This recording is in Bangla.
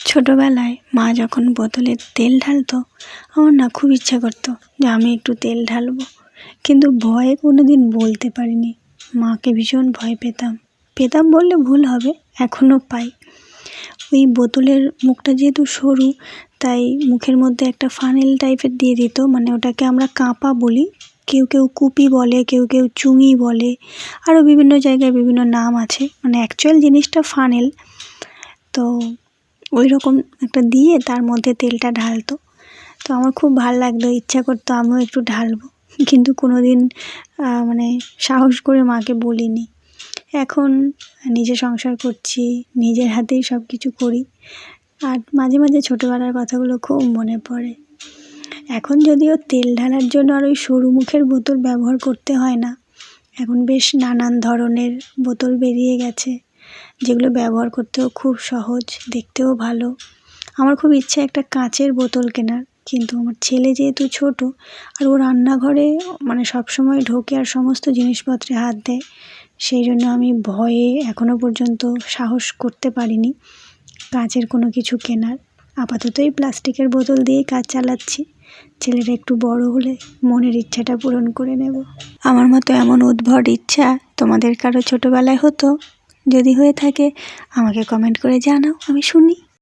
ছোটোবেলায় মা যখন বোতলে তেল ঢালতো, আমার না খুব ইচ্ছা করতো যে আমি একটু তেল ঢালবো, কিন্তু ভয়ে কোনো দিন বলতে পারিনি। মাকে ভীষণ ভয় পেতাম বললে ভুল হবে, এখনও পাই। ওই বোতলের মুখটা যেহেতু সরু, তাই মুখের মধ্যে একটা ফানেল টাইপের দিয়ে দিত, মানে ওটাকে আমরা কাঁপা বলি, কেউ কেউ কুপি বলে, কেউ কেউ চুঙি বলে, আরও বিভিন্ন জায়গায় বিভিন্ন নাম আছে। মানে অ্যাকচুয়াল জিনিসটা ফানেল। তো ওই রকম একটা দিয়ে তার মধ্যে তেলটা ঢালতো। তো আমার খুব ভালো লাগতো, ইচ্ছা করতো আমিও একটু ঢালবো, কিন্তু কোনো দিন মানে সাহস করে মাকে বলিনি। এখন নিজে সংসার করছি, নিজের হাতেই সব কিছু করি, আর মাঝে মাঝে ছোটোবেলার কথাগুলো খুব মনে পড়ে। এখন যদিও তেল ঢালার জন্য আর ওই সরু মুখের বোতল ব্যবহার করতে হয় না, এখন বেশ নানান ধরনের বোতল বেরিয়ে গেছে, যেগুলো ব্যবহার করতেও খুব সহজ, দেখতেও ভালো। আমার খুব ইচ্ছা একটা কাঁচের বোতল কেনার, কিন্তু আমার ছেলে যেহেতু ছোট, আর ও রান্নাঘরে মানে সবসময় ঢোকে আর সমস্ত জিনিসপত্রে হাত দেয়, সেই জন্য আমি ভয়ে এখনও পর্যন্ত সাহস করতে পারিনি কাঁচের কোনো কিছু কেনার। আপাতত এই প্লাস্টিকের বোতল দিয়েই কাজ চালাচ্ছি। ছেলেটা একটু বড় হলে মনের ইচ্ছাটা পূরণ করে নেব। আমার মতো এমন উদ্ভট ইচ্ছা তোমাদের কারো ছোটোবেলায় হতো? যদি হয়ে থাকে আমাকে কমেন্ট করে জানাও, আমি শুনি।